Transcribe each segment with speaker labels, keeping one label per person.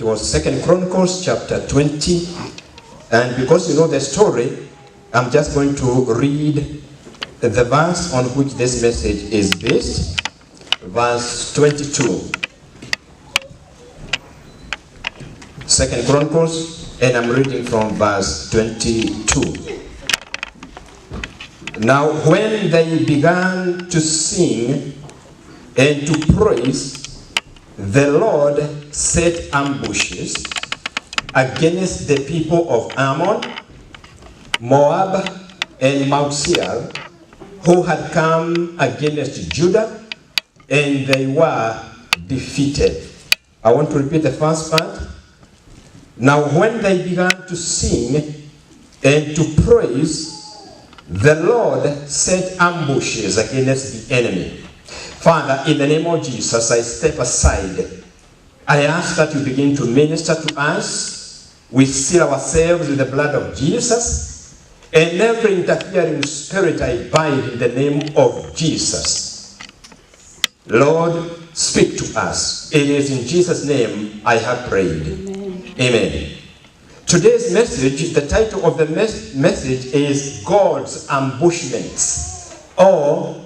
Speaker 1: was 2 Chronicles chapter 20. And because you know the story, I'm just going to read the verse on which this message is based. Verse 22. 2 Chronicles, and I'm reading from verse 22. Now when they began to sing and to praise, the Lord set ambushes against the people of Ammon, Moab, and Mount Seir, who had come against Judah, and they were defeated. I want to repeat the first part. Now when they began to sing and to praise, the Lord set ambushes against the enemy. Father, in the name of Jesus, I step aside. I ask that you begin to minister to us. We seal ourselves with the blood of Jesus, and every interfering spirit I bind in the name of Jesus. Lord, speak to us. It is in Jesus' name I have prayed. Amen. Amen. Today's message, the title of the message is God's Ambushments, or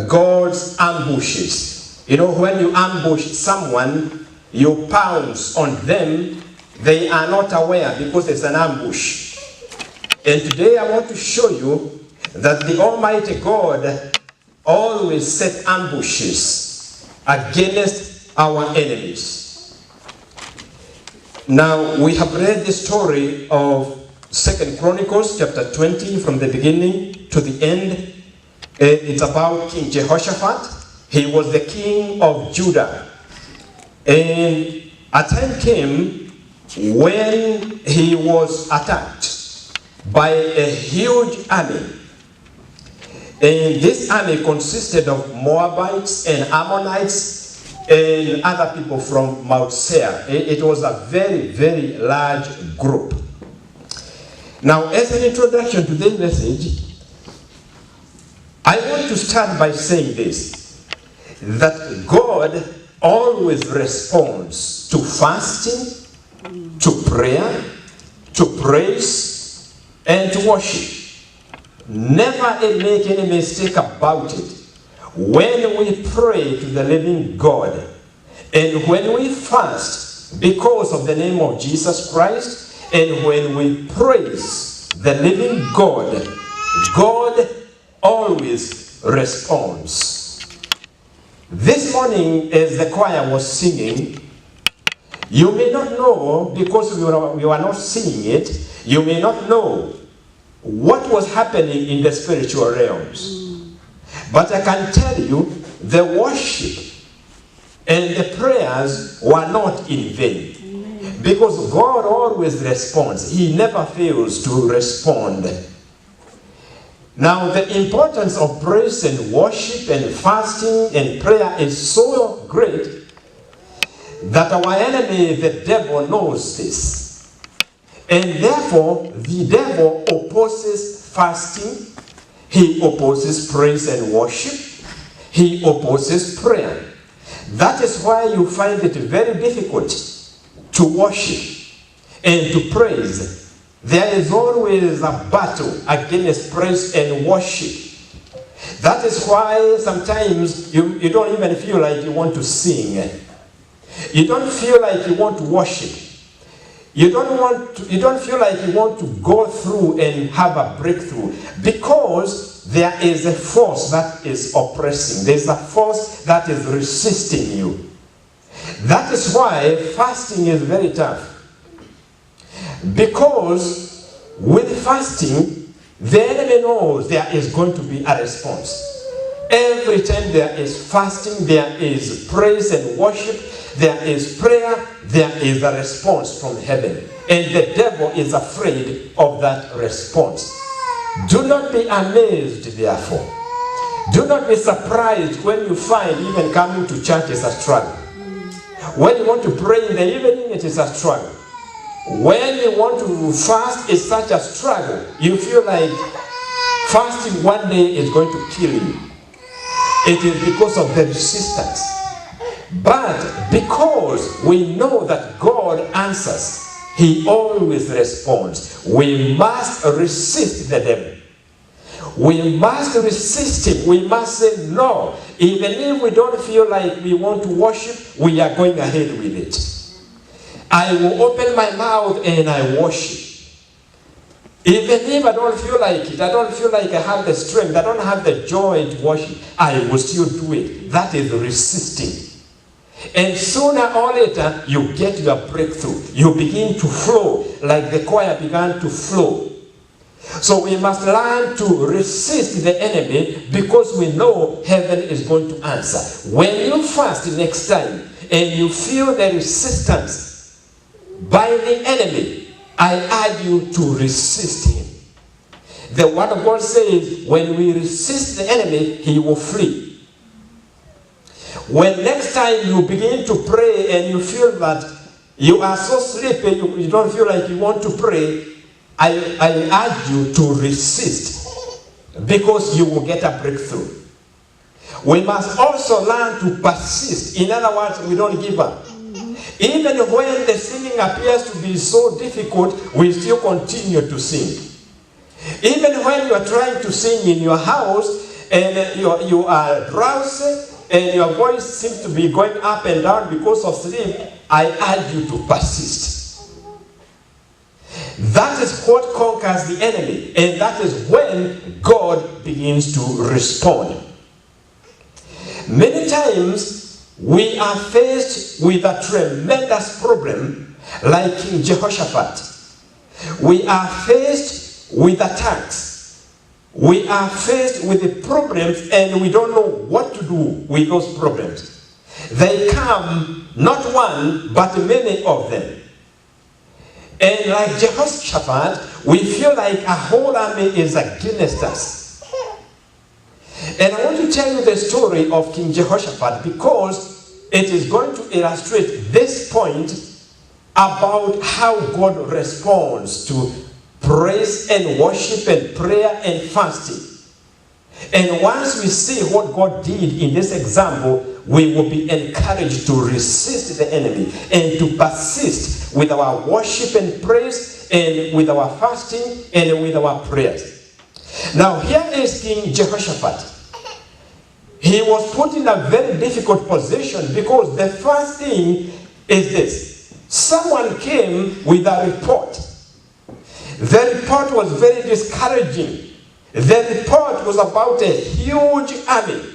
Speaker 1: God's ambushes. You know, when you ambush someone, you pounce on them, they are not aware because it's an ambush. And today I want to show you that the Almighty God always set ambushes against our enemies. Now, we have read the story of 2 Chronicles chapter 20 from the beginning to the end. It's about King Jehoshaphat. He was the king of Judah. And a time came when he was attacked by a huge army. And this army consisted of Moabites and Ammonites and other people from Mount Seir. It was a very, very large group. Now, as an introduction to this message, I want to start by saying this, that God always responds to fasting, to prayer, to praise, and to worship. Never make any mistake about it. When we pray to the living God, and when we fast because of the name of Jesus Christ, and when we praise the living God, God always responds. This morning, as the choir was singing, you may not know, because we were not seeing it, you may not know what was happening in the spiritual realms. But I can tell you, the worship and the prayers were not in vain. Amen. Because God always responds. He never fails to respond. Now, the importance of praise and worship and fasting and prayer is so great that our enemy, the devil, knows this. And therefore, the devil opposes fasting. He opposes praise and worship. He opposes prayer. That is why you find it very difficult to worship and to praise. There is always a battle against praise and worship. That is why sometimes you don't even feel like you want to sing. You don't feel like you want to worship. You don't feel like you want to go through and have a breakthrough, because there is a force that is oppressing. There's a force that is resisting you. That is why fasting is very tough. Because with fasting, the enemy knows there is going to be a response. Every time there is fasting, there is praise and worship, there is prayer, there is a response from heaven. And the devil is afraid of that response. Do not be amazed, therefore. Do not be surprised when you find even coming to church is a struggle. When you want to pray in the evening, it is a struggle. When you want to fast, it's such a struggle. You feel like fasting one day is going to kill you. It is because of the resistance. But because we know that God answers, he always responds. We must resist the devil. We must resist him. We must say no. Even if we don't feel like we want to worship, we are going ahead with it. I will open my mouth and I worship. Even if I don't feel like it, I don't feel like I have the strength, I don't have the joy to worship, I will still do it. That is resisting. And sooner or later, you get your breakthrough. You begin to flow like the choir began to flow. So we must learn to resist the enemy because we know heaven is going to answer. When you fast next time and you feel the resistance by the enemy, I urge you to resist him. The word of God says, when we resist the enemy, he will flee. When next time you begin to pray and you feel that you are so sleepy, you don't feel like you want to pray, I urge you to resist because you will get a breakthrough. We must also learn to persist. In other words, we don't give up. Even when the singing appears to be so difficult, we still continue to sing. Even when you are trying to sing in your house and you are drowsy and your voice seems to be going up and down because of sleep, I urge you to persist. That is what conquers the enemy, and that is when God begins to respond. Many times, we are faced with a tremendous problem like King Jehoshaphat. We are faced with attacks. We are faced with the problems and we don't know what to do with those problems. They come, not one, but many of them. And like Jehoshaphat, we feel like a whole army is against us. And I want to tell you the story of King Jehoshaphat because it is going to illustrate this point about how God responds to praise and worship and prayer and fasting. And once we see what God did in this example, we will be encouraged to resist the enemy and to persist with our worship and praise and with our fasting and with our prayers. Now here is King Jehoshaphat. He was put in a very difficult position because the first thing is this. Someone came with a report. The report was very discouraging. The report was about a huge army.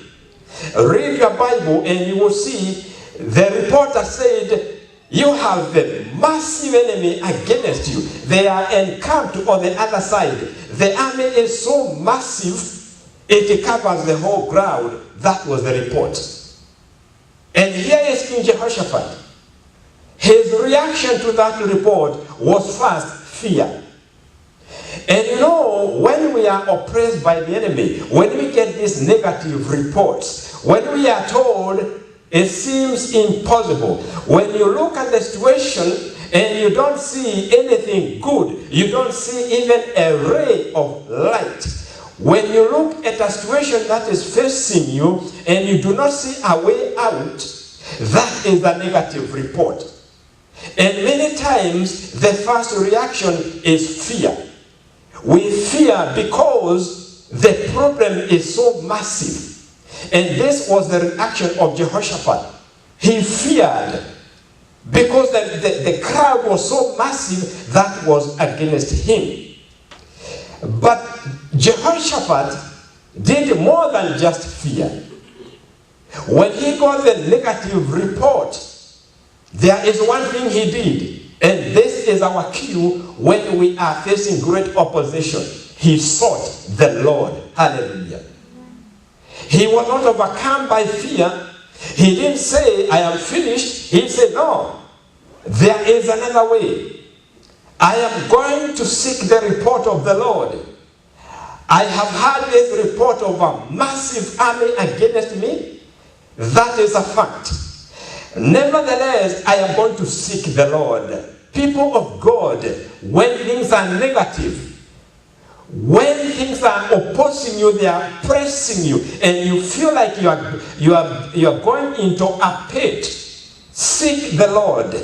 Speaker 1: Read your Bible and you will see the reporter said, you have a massive enemy against you. They are encamped on the other side. The army is so massive, it covers the whole ground. That was the report. And here is King Jehoshaphat. His reaction to that report was first fear. And you know, when we are oppressed by the enemy, when we get these negative reports, when we are told it seems impossible, when you look at the situation and you don't see anything good, you don't see even a ray of light. When you look at a situation that is facing you and you do not see a way out, that is the negative report. And many times the first reaction is fear. We fear because the problem is so massive. And this was the reaction of Jehoshaphat. He feared because the crowd was so massive that was against him. But Jehoshaphat did more than just fear. When he got the negative report, there is one thing he did, and this is our cue when we are facing great opposition. He sought the Lord. Hallelujah. He was not overcome by fear. He didn't say, I am finished. He said, no, there is another way. I am going to seek the report of the Lord. I have had this report of a massive army against me. That is a fact. Nevertheless, I am going to seek the Lord. People of God, when things are negative, When things are opposing you, they are pressing you, and you feel like you are going into a pit, seek the Lord.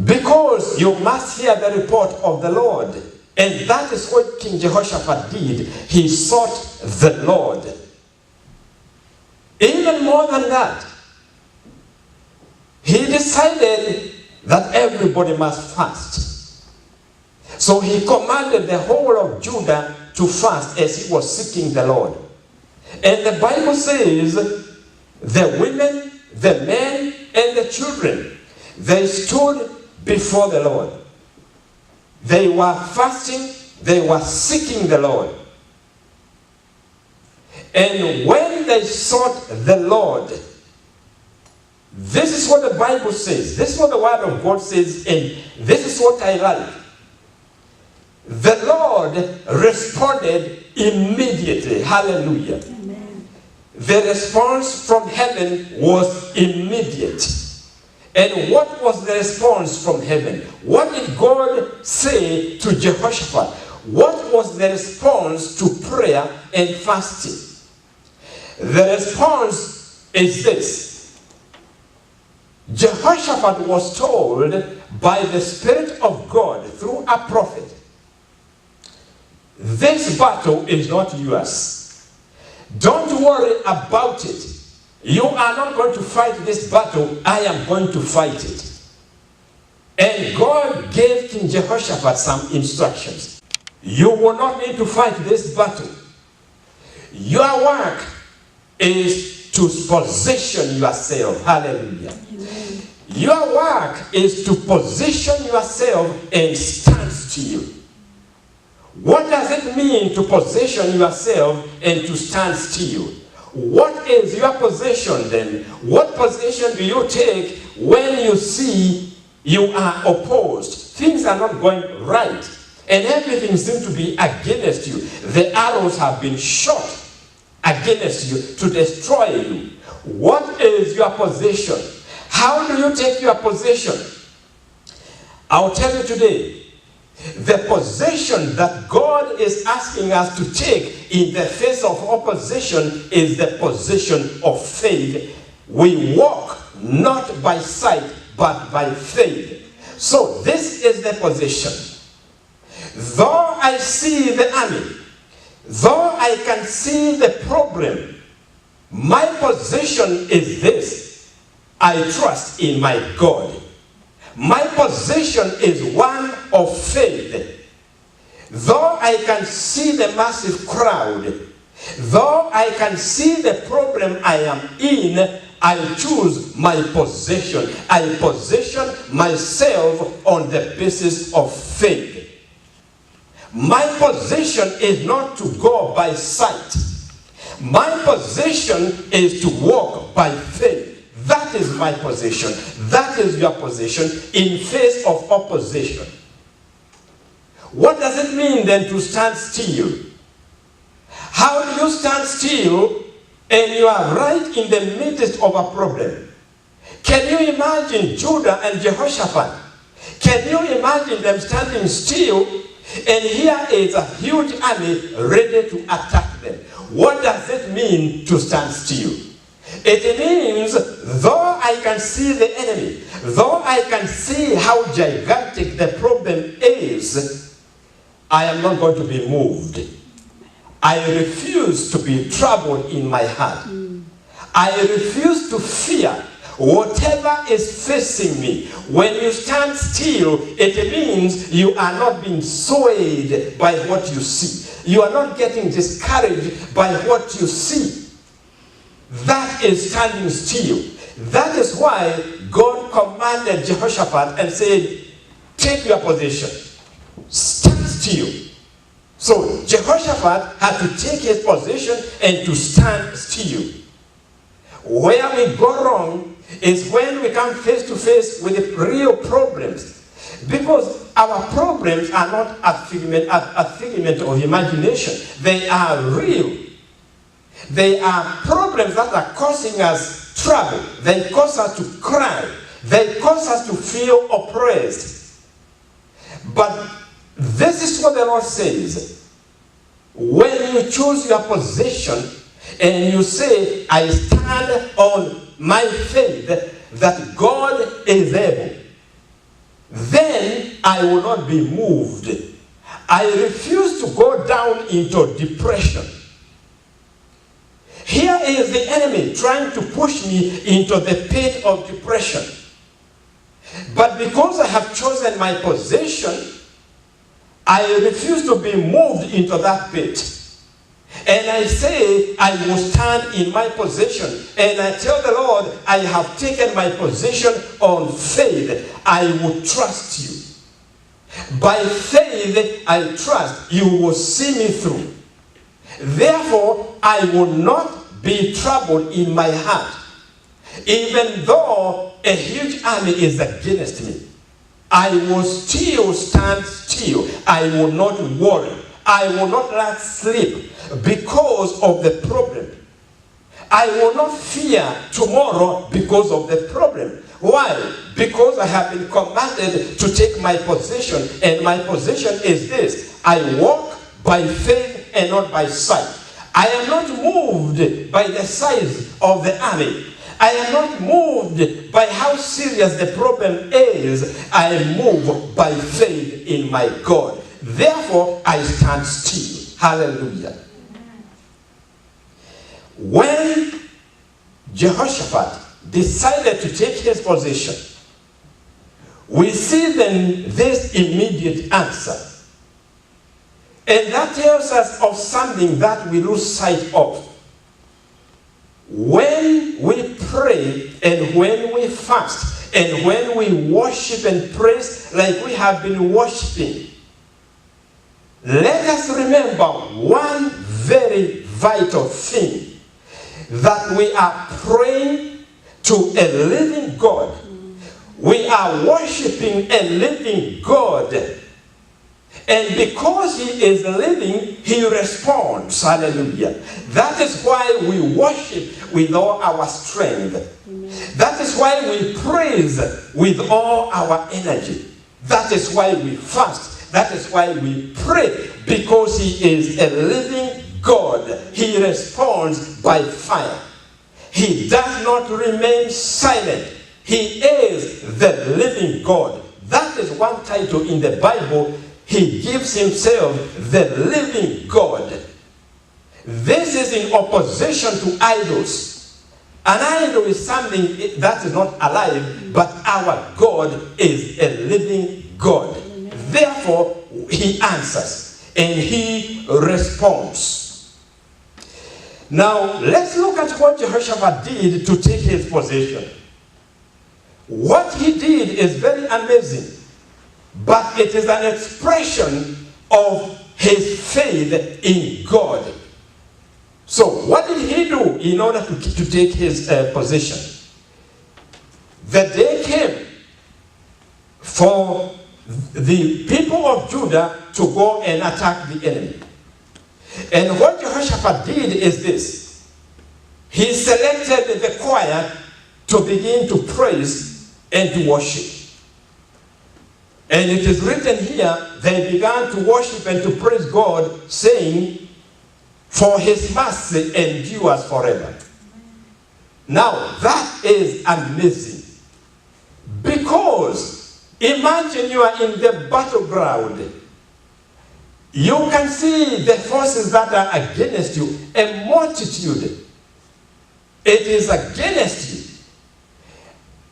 Speaker 1: Because you must hear the report of the Lord. And that is what King Jehoshaphat did. He sought the Lord. Even more than that, he decided that everybody must fast. So he commanded the whole of Judah to fast as he was seeking the Lord. And the Bible says the women, the men, and the children, they stood before the Lord. They were fasting, they were seeking the Lord. And when they sought the Lord, this is what the Bible says. This is what the Word of God says, and this is what I like. The Lord responded immediately. Hallelujah. Amen. The response from heaven was immediate. And what was the response from heaven? What did God say to Jehoshaphat? What was the response to prayer and fasting? The response is this. Jehoshaphat was told by the Spirit of God through a prophet, this battle is not yours. Don't worry about it. You are not going to fight this battle. I am going to fight it. And God gave King Jehoshaphat some instructions. You will not need to fight this battle. Your work is to position yourself. Hallelujah. Amen. Your work is to position yourself and stand still. What does it mean to position yourself and to stand still? What is your position then? What position do you take when you see you are opposed? Things are not going right, and everything seems to be against you. The arrows have been shot against you to destroy you. What is your position? How do you take your position? I'll tell you today. The position that God is asking us to take in the face of opposition is the position of faith. We walk not by sight, but by faith. So this is the position. Though I see the army, though I can see the problem, my position is this. I trust in my God. My position is one of faith. Though I can see the massive crowd, though I can see the problem I am in, I choose my position. I position myself on the basis of faith. My position is not to go by sight. My position is to walk by faith. That is my position. That is your position in face of opposition. What does it mean then to stand still? How do you stand still and you are right in the midst of a problem? Can you imagine Judah and Jehoshaphat? Can you imagine them standing still and here is a huge army ready to attack them? What does it mean to stand still? It means, though I can see the enemy, though I can see how gigantic the problem is, I am not going to be moved. I refuse to be troubled in my heart. I refuse to fear whatever is facing me. When you stand still, it means you are not being swayed by what you see. You are not getting discouraged by what you see. That is standing still. That is why God commanded Jehoshaphat and said, take your position. Stand still. So Jehoshaphat had to take his position and to stand still. Where we go wrong is when we come face to face with the real problems. Because our problems are not a figment of imagination. They are real. They are problems that are causing us trouble. They cause us to cry. They cause us to feel oppressed. But this is what the Lord says. when you choose your position and you say, I stand on my faith that God is able, then I will not be moved. I refuse to go down into depression. Here is the enemy trying to push me into the pit of depression. But because I have chosen my position, I refuse to be moved into that pit. And I say, I will stand in my position. And I tell the Lord, I have taken my position on faith. I will trust you. By faith, I trust you will see me through. Therefore, I will not be troubled in my heart. Even though a huge army is against me, I will still stand still. I will not worry. I will not lack sleep because of the problem. I will not fear tomorrow because of the problem. Why? Because I have been commanded to take my position, and my position is this: I walk by faith and not by sight. I am not moved by the size of the army. I am not moved by how serious the problem is. I am moved by faith in my God. Therefore, I stand still. Hallelujah. When Jehoshaphat decided to take his position, we see then this immediate answer. And that tells us of something that we lose sight of. When we pray and when we fast and when we worship and praise like we have been worshiping, let us remember one very vital thing, that we are praying to a living God. We are worshiping a living God. And because he is living, he responds. Hallelujah. That is why we worship with all our strength. Amen. That is why we praise with all our energy. That is why we fast. That is why we pray. Because he is a living God. He responds by fire. He does not remain silent. He is the living God. That is one title in the Bible. He gives himself the living God. This is in opposition to idols. An idol is something that is not alive, but our God is a living God. Therefore, he answers and he responds. Now, let's look at what Jehoshaphat did to take his position. What he did is very amazing. But it is an expression of his faith in God. So what did he do in order to take his position? The day came for the people of Judah to go and attack the enemy. And what Jehoshaphat did is this. He selected the choir to begin to praise and to worship. And it is written here, they began to worship and to praise God, saying, for his mercy endures forever. Now, that is amazing. Because, imagine you are in the battleground. You can see the forces that are against you, a multitude. It is against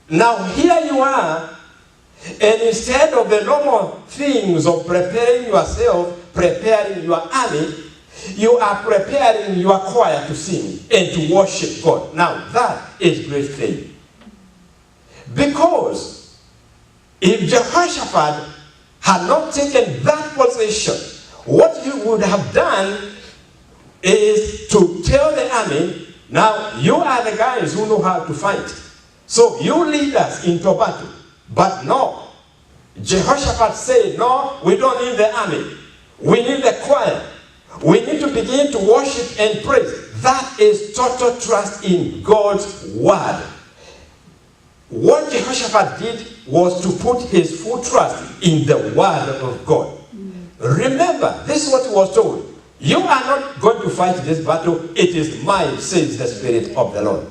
Speaker 1: you. Now, here you are, and instead of the normal things of preparing yourself, preparing your army, you are preparing your choir to sing and to worship God. Now, that is great faith. Because if Jehoshaphat had not taken that position, what he would have done is to tell the army, now you are the guys who know how to fight. So you lead us into battle. But no, Jehoshaphat said, no, we don't need the army. We need the choir. We need to begin to worship and praise. That is total trust in God's word. What Jehoshaphat did was to put his full trust in the word of God. Remember, this is what he was told. You are not going to fight this battle. It is mine, says the Spirit of the Lord.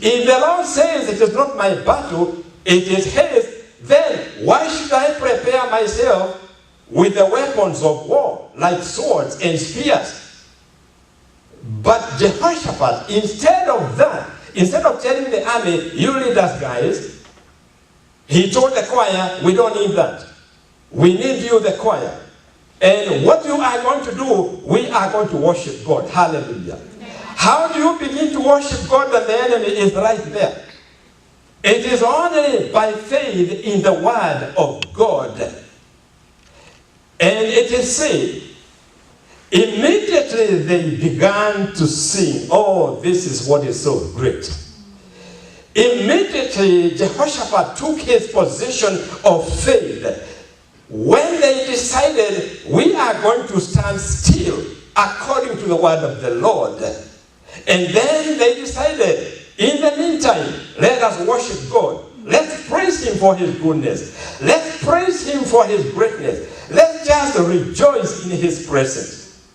Speaker 1: If the Lord says it is not my battle, it is his, then why should I prepare myself with the weapons of war, like swords and spears? But Jehoshaphat, instead of that, instead of telling the army, you lead us guys, he told the choir, we don't need that. We need you, the choir. And what you are going to do, we are going to worship God. Hallelujah. How do you begin to worship God when the enemy is right there? It is only by faith in the word of God. And it is said, immediately they began to sing. Oh, this is what is so great. Immediately Jehoshaphat took his position of faith. When they decided, we are going to stand still according to the word of the Lord. And then they decided, in the meantime, let us worship God. Let's praise him for his goodness. Let's praise him for his greatness. Let's just rejoice in his presence.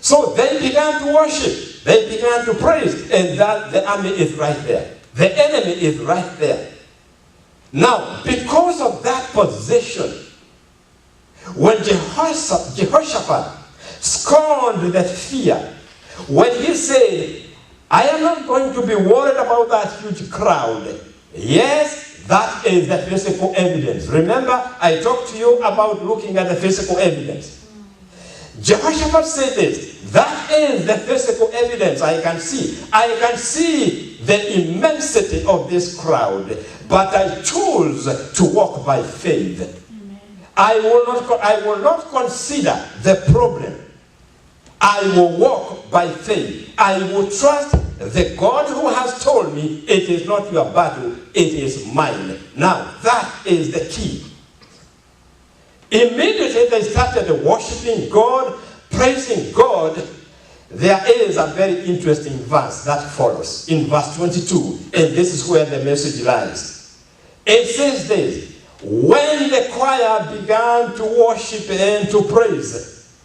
Speaker 1: So they began to worship. They began to praise. And that the army is right there. The enemy is right there. Now, because of that position, when Jehoshaphat scorned the fear, when he said, I am not going to be worried about that huge crowd. Yes, that is the physical evidence. Remember, I talked to you about looking at the physical evidence. Jehoshaphat said this, that is the physical evidence I can see. I can see the immensity of this crowd, but I choose to walk by faith. I will not consider the problem. I will walk by faith. I will trust the God who has told me it is not your battle, it is mine. Now, that is the key. Immediately they started worshiping God, praising God. There is a very interesting verse that follows in verse 22, and this is where the message lies. It says this, when the choir began to worship and to praise,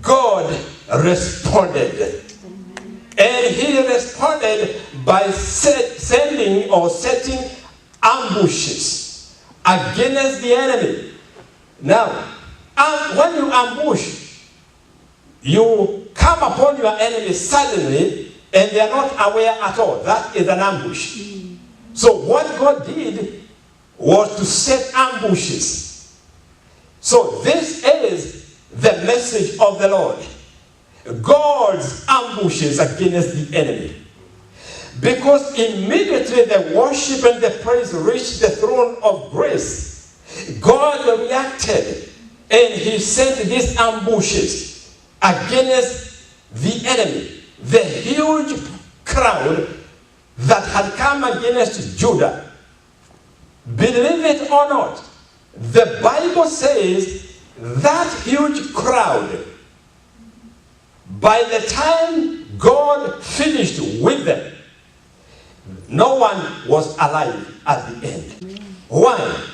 Speaker 1: God responded. And he responded by sending or setting ambushes against the enemy. Now, when you ambush, you come upon your enemy suddenly and they are not aware at all. That is an ambush. So what God did was to set ambushes. So this is the message of the Lord. God's ambushes against the enemy. Because immediately the worship and the praise reached the throne of grace, God reacted and he sent these ambushes against the enemy. The huge crowd that had come against Judah. Believe it or not, the Bible says that huge crowd, by the time God finished with them, no one was alive at the end. Why?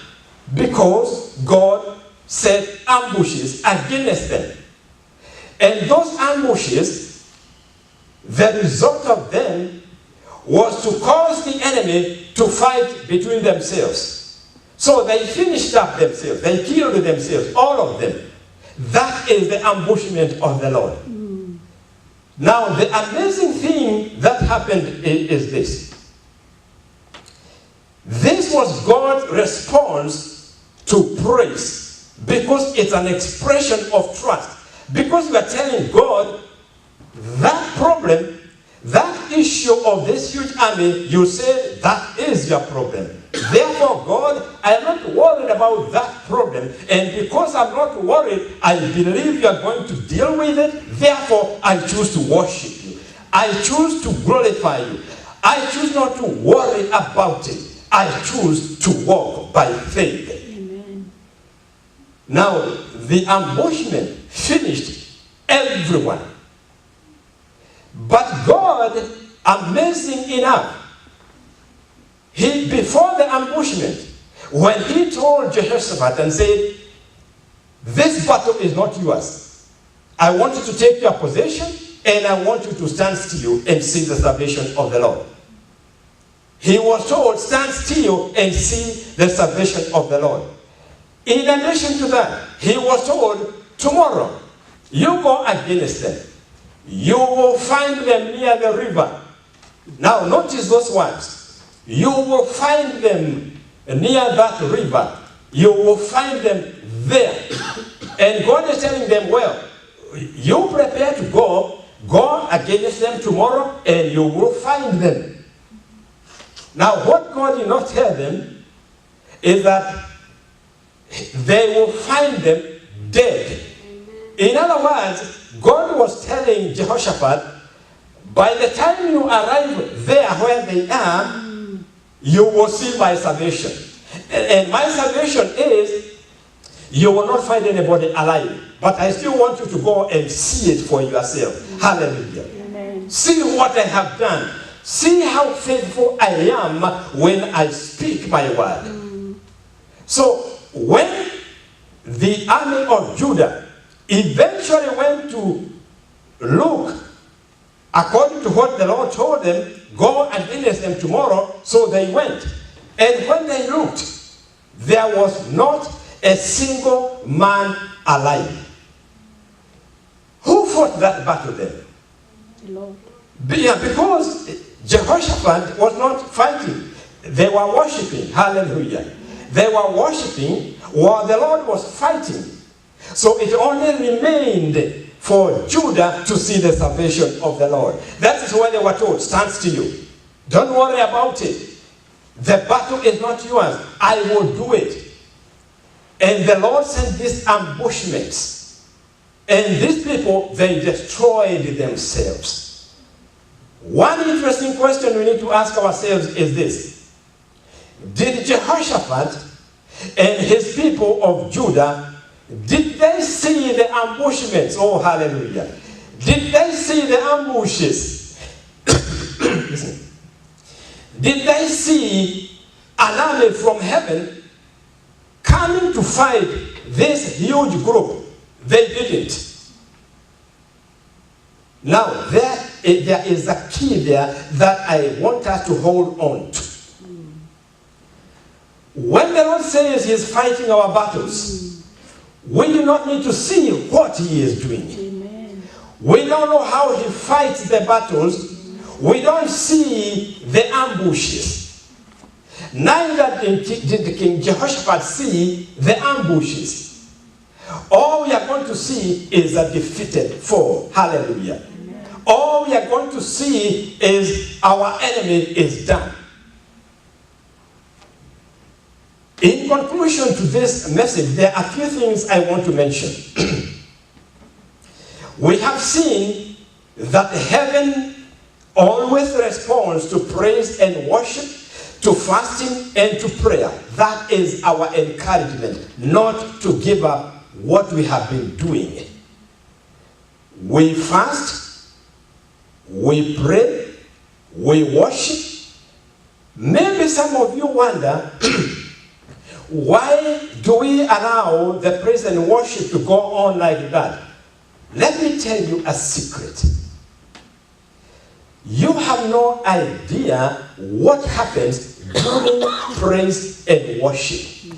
Speaker 1: Because God set ambushes against them. And those ambushes, the result of them was to cause the enemy to fight between themselves. So they finished up themselves. They killed themselves, all of them. That is the ambushment of the Lord. Now, the amazing thing that happened is this. This was God's response to praise, because it's an expression of trust. Because we are telling God, that problem, that issue of this huge army, you said that is your problem. Therefore, God, I am not worried about that problem. And because I'm not worried, I believe you are going to deal with it. Therefore, I choose to worship you. I choose to glorify you. I choose not to worry about it. I choose to walk by faith. Amen. Now, the ambushment finished everyone. But God, amazing enough, before the ambushment, when he told Jehoshaphat and said, this battle is not yours, I want you to take your possession, and I want you to stand still and see the salvation of the Lord. He was told, stand still and see the salvation of the Lord. In addition to that, he was told, tomorrow, you go against them. You will find them near the river. Now, notice those words. You will find them near that river. You will find them there. And God is telling them, well, you prepare to go against them tomorrow, and you will find them. Now, what God did not tell them is that they will find them dead. In other words, God was telling Jehoshaphat, by the time you arrive there where they are, you will see my salvation. And my salvation is, you will not find anybody alive. But I still want you to go and see it for yourself. Hallelujah. Amen. See what I have done. See how faithful I am when I speak my word. So, when the army of Judah eventually went to look, according to what the Lord told them, go against them tomorrow, so they went. And when they looked, there was not a single man alive. Who fought that battle then?
Speaker 2: The Lord.
Speaker 1: Yeah, because Jehoshaphat was not fighting. They were worshiping. Hallelujah. They were worshiping while the Lord was fighting. So it only remained for Judah to see the salvation of the Lord. That is why they were told, stand still. Don't worry about it. The battle is not yours. I will do it. And the Lord sent these ambushments. And these people, they destroyed themselves. One interesting question we need to ask ourselves is this. Did Jehoshaphat and his people of Judah, did they see the ambushments? Oh, hallelujah. Did they see the ambushes? Listen. Did they see an army from heaven coming to fight this huge group? They didn't. Now, there is a key there that I want us to hold on to. When the Lord says he is fighting our battles, we do not need to see what he is doing.
Speaker 2: Amen.
Speaker 1: We don't know how he fights the battles. We don't see the ambushes. Neither did King Jehoshaphat see the ambushes. All we are going to see is a defeated foe. Hallelujah. Amen. All we are going to see is our enemy is done. In conclusion to this message, there are a few things I want to mention. We have seen that heaven always responds to praise and worship, to fasting and to prayer. That is our encouragement, not to give up what we have been doing. We fast, we pray, we worship. Maybe some of you wonder, why do we allow the praise and worship to go on like that? Let me tell you a secret. You have no idea what happens during praise and worship.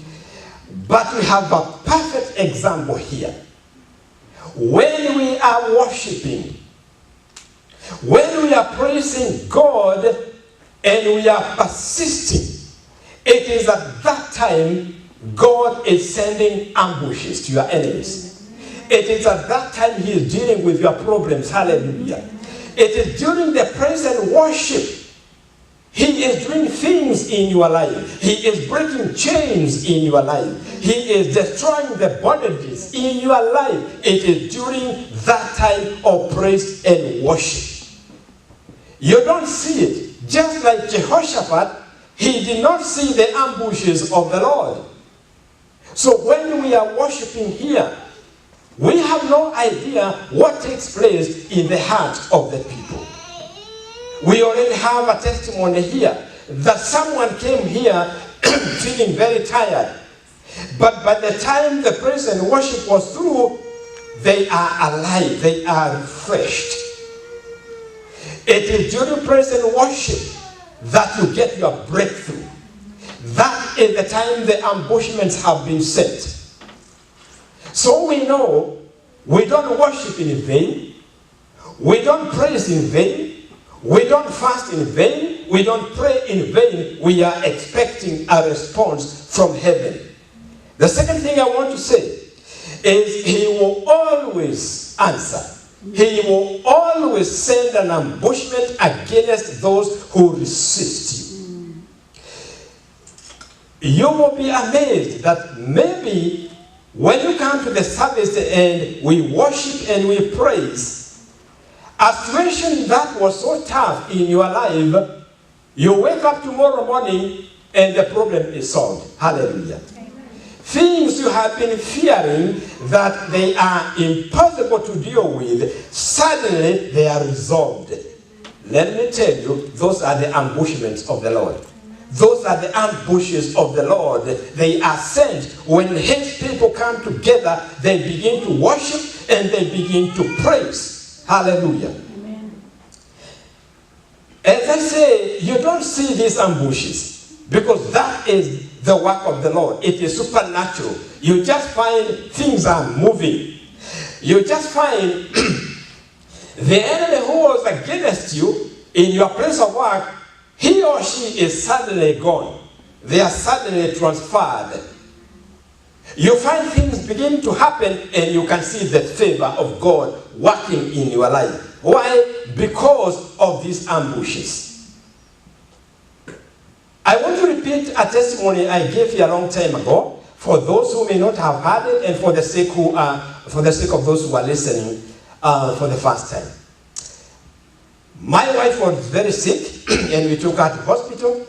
Speaker 1: But we have a perfect example here. When we are worshiping, when we are praising God and we are persisting, it is at that time God is sending ambushes to your enemies. It is at that time he is dealing with your problems. Hallelujah. It is during the praise and worship he is doing things in your life. He is breaking chains in your life. He is destroying the bondages in your life. It is during that time of praise and worship. You don't see it. Just like Jehoshaphat, he did not see the ambushes of the Lord. So when we are worshiping here, we have no idea what takes place in the heart of the people. We already have a testimony here that someone came here feeling very tired. But by the time the praise and worship was through, they are alive, they are refreshed. It is during praise and worship that you get your breakthrough. That is the time the ambushments have been set. So we know we don't worship in vain, we don't praise in vain, we don't fast in vain, we don't pray in vain. We are expecting a response from heaven. The second thing I want to say is he will always answer. He will always send an ambushment against those who resist you. You will be amazed that maybe when you come to the service and we worship and we praise, a situation that was so tough in your life, you wake up tomorrow morning and the problem is solved. Hallelujah. Things you have been fearing that they are impossible to deal with, suddenly they are resolved. Let me tell you, those are the ambushments of the Lord. Those are the ambushes of the Lord. They are sent when his people come together, they begin to worship and they begin to praise. Hallelujah. Amen. As I say, you don't see these ambushes because that is the work of the Lord. It is supernatural. You just find things are moving. You just find the enemy who was against you in your place of work, he or she is suddenly gone. They are suddenly transferred. You find things begin to happen and you can see the favor of God working in your life. Why? Because of these ambushes. I want to repeat a testimony I gave you a long time ago for those who may not have heard it and for the sake of those who are listening for the first time. My wife was very sick and we took her to hospital,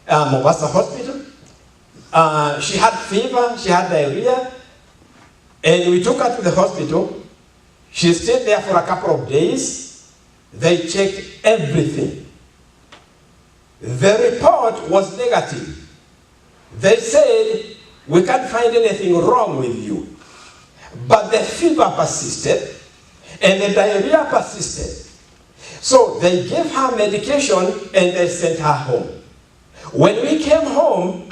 Speaker 1: Mombasa Hospital. She had fever, she had diarrhea, and we took her to the hospital. She stayed there for a couple of days. They checked everything. The report was negative. They said, we can't find anything wrong with you. But the fever persisted and the diarrhea persisted. So they gave her medication and they sent her home. When we came home,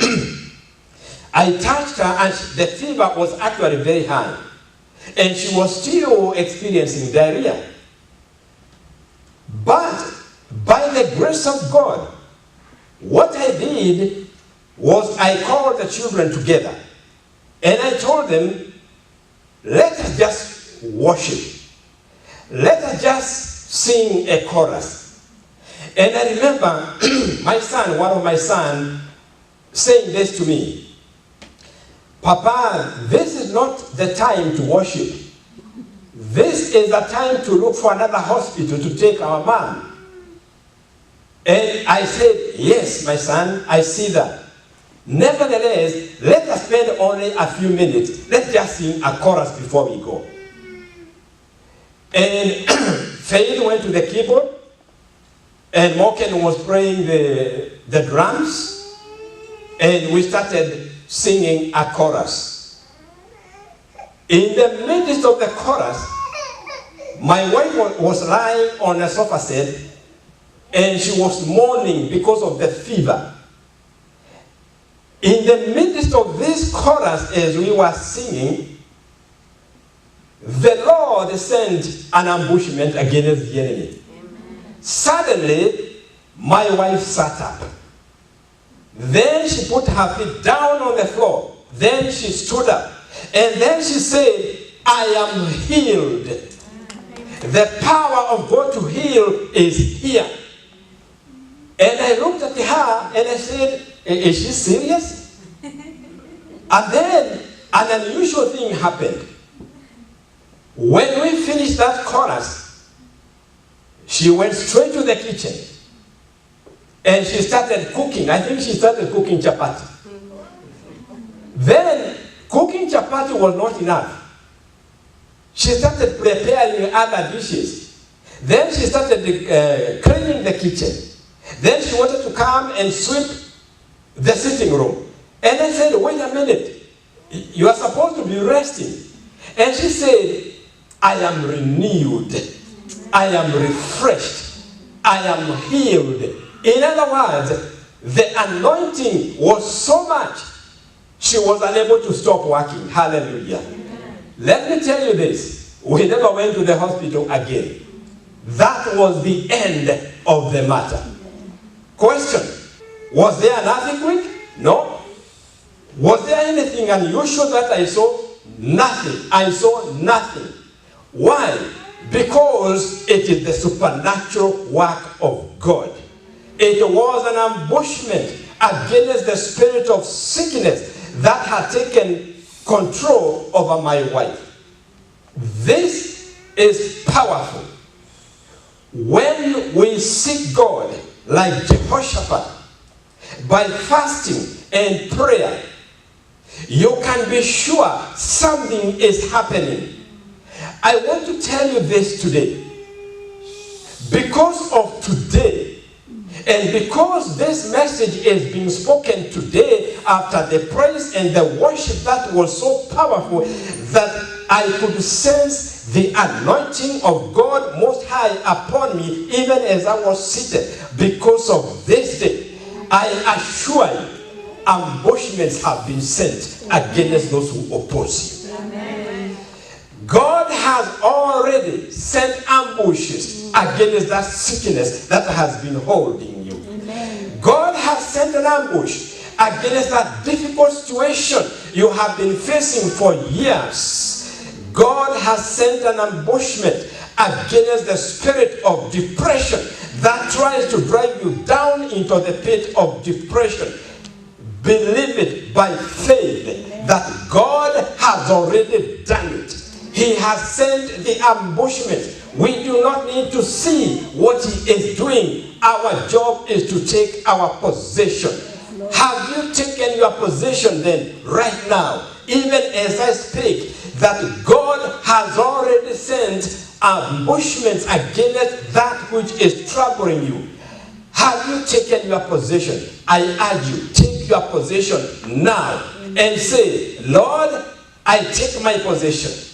Speaker 1: I touched her and the fever was actually very high. And she was still experiencing diarrhea. But by the grace of God, what I did was I called the children together. And I told them, let us just worship. Let us just sing a chorus. And I remember my son, one of my sons, saying this to me. Papa, this is not the time to worship. This is the time to look for another hospital to take our mom. And I said, yes, my son, I see that. Nevertheless, let us spend only a few minutes. Let's just sing a chorus before we go. And Faith went to the keyboard, and Morgan was playing the drums, and we started singing a chorus. In the midst of the chorus, my wife was lying on a sofa set, and she was mourning because of the fever. In the midst of this chorus, as we were singing, the Lord sent an ambushment against the enemy. Amen. Suddenly, my wife sat up. Then she put her feet down on the floor. Then she stood up. And then she said, I am healed. The power of God to heal is here. And I looked at her and I said, is she serious? And then an unusual thing happened. When we finished that chorus, she went straight to the kitchen and she started cooking. I think she started cooking chapati. Then cooking chapati was not enough. She started preparing other dishes. Then she started cleaning the kitchen. Then she wanted to come and sweep the sitting room. And I said, wait a minute. You are supposed to be resting. And she said, I am renewed. I am refreshed. I am healed. In other words, the anointing was so much, she was unable to stop working. Hallelujah. Amen. Let me tell you this. We never went to the hospital again. That was the end of the matter. Question. Was there an earthquake? No. Was there anything unusual that I saw? Nothing. I saw nothing. Why? Because it is the supernatural work of God. It was an ambushment against the spirit of sickness that had taken control over my wife. This is powerful. When we seek God like Jehoshaphat, by fasting and prayer, you can be sure something is happening. I want to tell you this today. Because of today, and because this message is being spoken today after the praise and the worship that was so powerful that I could sense the anointing of God Most High upon me even as I was seated. Because of this day, I assure you, ambushments have been sent against those who oppose you. Amen. God has already sent ambushes against that sickness that has been holding you. Amen. God has sent an ambush against that difficult situation you have been facing for years. God has sent an ambushment against the spirit of depression that tries to drive you down into the pit of depression. Believe it by faith that God has already done it. He has sent the ambushment. We do not need to see what he is doing. Our job is to take our position. Have you taken your position then right now? Even as I speak, that God has already sent ambushments against that which is troubling you. Have you taken your position? I urge you, take your position now and say, Lord, I take my position.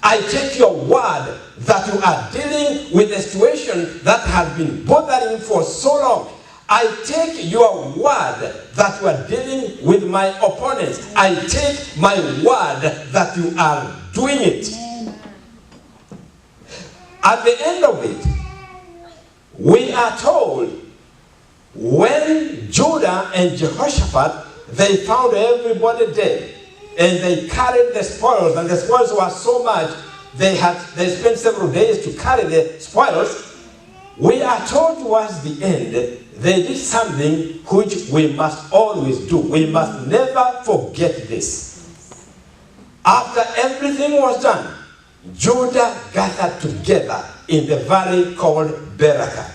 Speaker 1: I take your word that you are dealing with a situation that has been bothering for so long. I take your word that you are dealing with my opponents. I take my word that you are doing it. At the end of it, we are told when Judah and Jehoshaphat, they found everybody dead. And they carried the spoils, and the spoils were so much, they spent several days to carry the spoils. We are told towards the end, they did something which we must always do. We must never forget this. After everything was done, Judah gathered together in the valley called Beraka.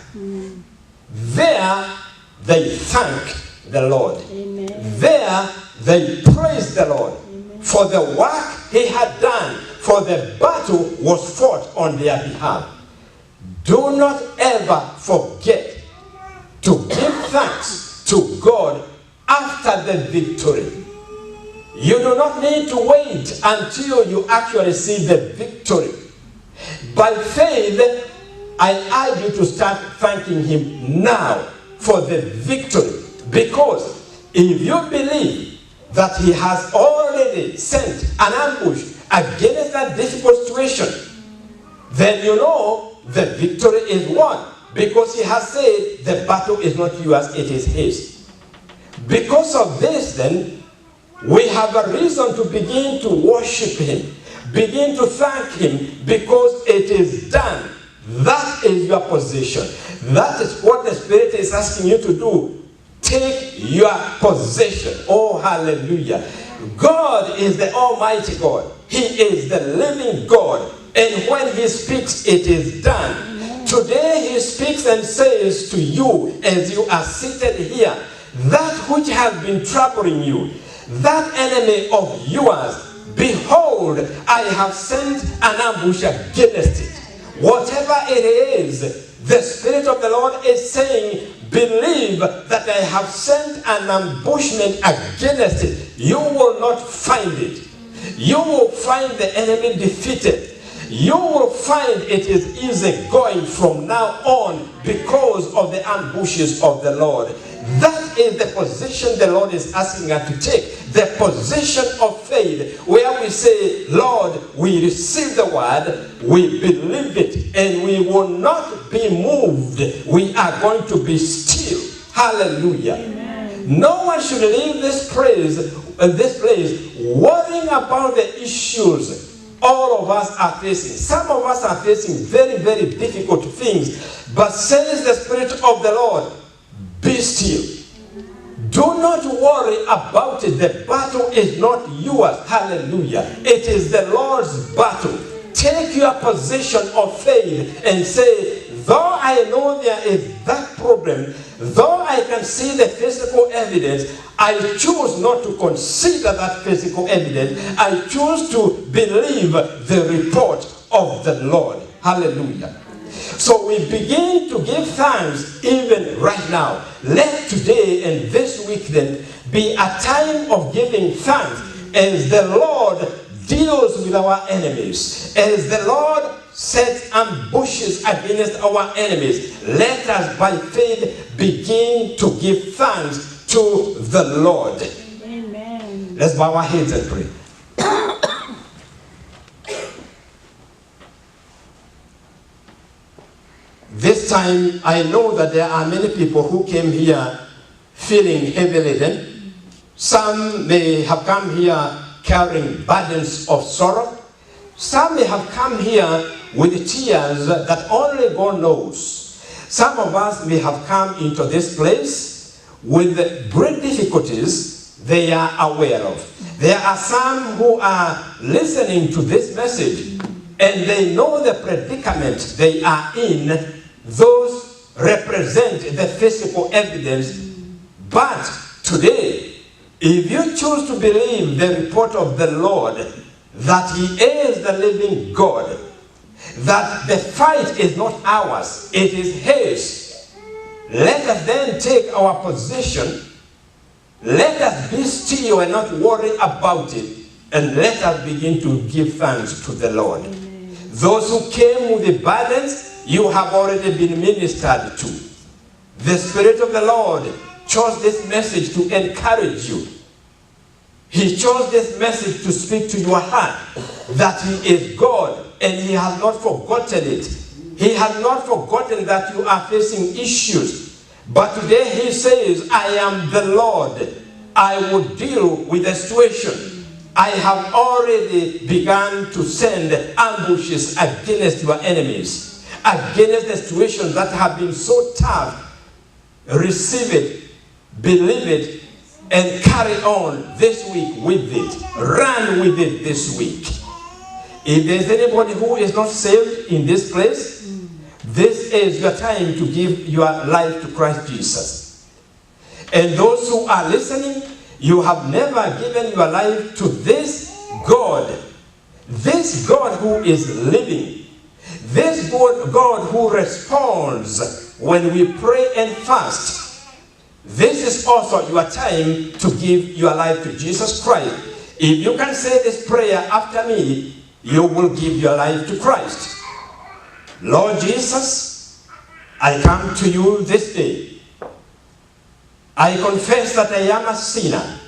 Speaker 1: There, they thanked the Lord. Amen. There, they praised the Lord. For the work he had done, for the battle was fought on their behalf. Do not ever forget to give thanks to God after the victory. You do not need to wait until you actually see the victory. By faith, I urge you to start thanking him now for the victory. Because if you believe that he has already sent an ambush against that difficult situation, then you know the victory is won. Because he has said the battle is not yours, it is his. Because of this then, we have a reason to begin to worship him. Begin to thank him because it is done. That is your position. That is what the Spirit is asking you to do. Take your possession. Oh, hallelujah. God is the Almighty God. He is the living God. And when he speaks, it is done. Today he speaks and says to you as you are seated here, that which has been troubling you, that enemy of yours, behold, I have sent an ambush against it. Whatever it is, the Spirit of the Lord is saying, believe that I have sent an ambushment against it. You will not find it. You will find the enemy defeated. You will find it is easy going from now on because of the ambushes of the Lord. That is the position the Lord is asking us to take. The position of faith, where we say, Lord, we receive the word, we believe it, and we will not be moved. We are going to be still. Hallelujah. Amen. No one should leave this place worrying about the issues all of us are facing. Some of us are facing very, very difficult things. But says the Spirit of the Lord, be still. Do not worry about it. The battle is not yours. Hallelujah. It is the Lord's battle. Take your position of faith and say, though I know there is that problem, though I can see the physical evidence, I choose not to consider that physical evidence. I choose to believe the report of the Lord. Hallelujah. So we begin to give thanks even right now. Let today and this week then be a time of giving thanks as the Lord deals with our enemies. As the Lord sets ambushes against our enemies, let us by faith begin to give thanks to the Lord. Amen. Let's bow our heads and pray. This time, I know that there are many people who came here feeling heavy laden. Some may have come here carrying burdens of sorrow. Some may have come here with tears that only God knows. Some of us may have come into this place with great difficulties they are aware of. There are some who are listening to this message and they know the predicament they are in. Those represent the physical evidence. But today, if you choose to believe the report of the Lord, that He is the living God, that the fight is not ours, it is His, let us then take our position. Let us be still and not worry about it, and let us begin to give thanks to the Lord. Amen. Those who came with the burdens, you have already been ministered to. The Spirit of the Lord chose this message to encourage you. He chose this message to speak to your heart that He is God and He has not forgotten it. He has not forgotten that you are facing issues. But today He says, I am the Lord. I will deal with the situation. I have already begun to send ambushes against your enemies, against the situations that have been so tough. Receive it, believe it, and carry on this week with it. Run with it this week. If there's anybody who is not saved in this place, this is your time to give your life to Christ Jesus. And those who are listening, you have never given your life to this God who is living, this God who responds when we pray and fast. This is also your time to give your life to Jesus Christ. If you can say this prayer after me, you will give your life to Christ. Lord Jesus, I come to you this day. I confess that I am a sinner.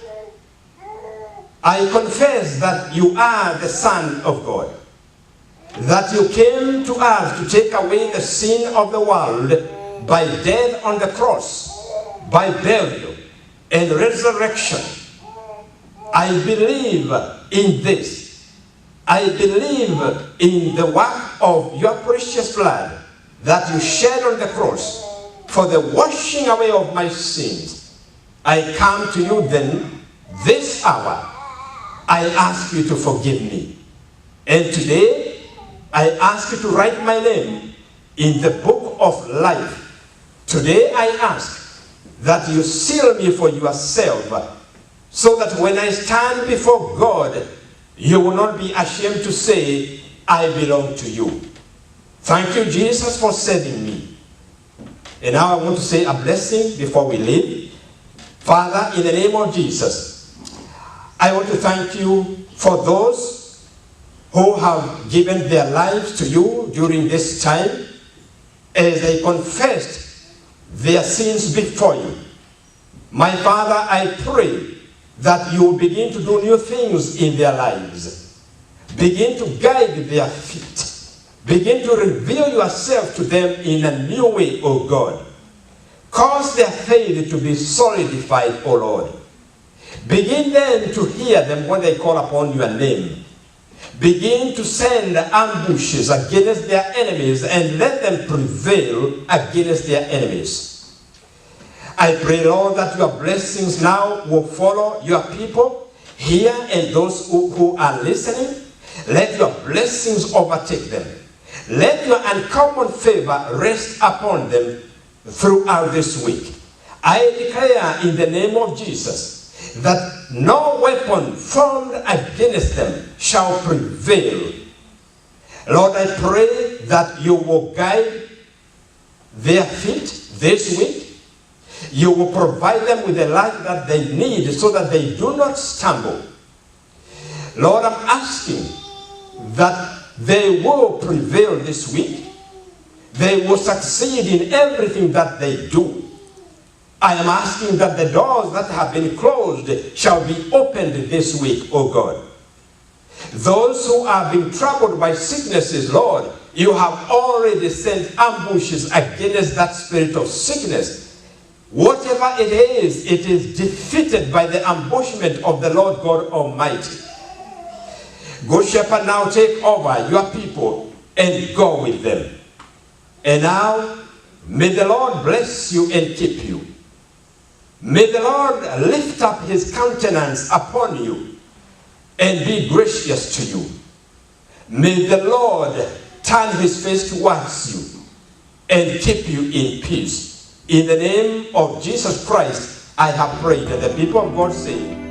Speaker 1: I confess that you are the Son of God, that you came to us to take away the sin of the world by death on the cross, by burial and resurrection. I believe in this. I believe in the work of your precious blood that you shed on the cross for the washing away of my sins. I come to you then this hour. I ask you to forgive me. And today, I ask you to write my name in the book of life. Today, I ask that you seal me for yourself, so that when I stand before God, you will not be ashamed to say, I belong to you. Thank you, Jesus, for saving me. And now I want to say a blessing before we leave. Father, in the name of Jesus, I want to thank you for those who have given their lives to you during this time as they confessed their sins before you. My Father, I pray that you will begin to do new things in their lives. Begin to guide their feet. Begin to reveal yourself to them in a new way, O God. Cause their faith to be solidified, O Lord. Begin then to hear them when they call upon your name. Begin to send ambushes against their enemies and let them prevail against their enemies. I pray, Lord, that your blessings now will follow your people here and those who are listening. Let your blessings overtake them. Let your uncommon favor rest upon them throughout this week. I declare in the name of Jesus that no weapon formed against them shall prevail. Lord, I pray that you will guide their feet this week. You will provide them with the light that they need so that they do not stumble. Lord, I'm asking that they will prevail this week. They will succeed in everything that they do. I am asking that the doors that have been closed shall be opened this week, O God. Those who have been troubled by sicknesses, Lord, you have already sent ambushes against that spirit of sickness. Whatever it is defeated by the ambushment of the Lord God Almighty. Good Shepherd, now take over your people and go with them. And now, may the Lord bless you and keep you. May the Lord lift up his countenance upon you and be gracious to you. May the Lord turn his face towards you and keep you in peace. In the name of Jesus Christ, I have prayed. And the people of God say,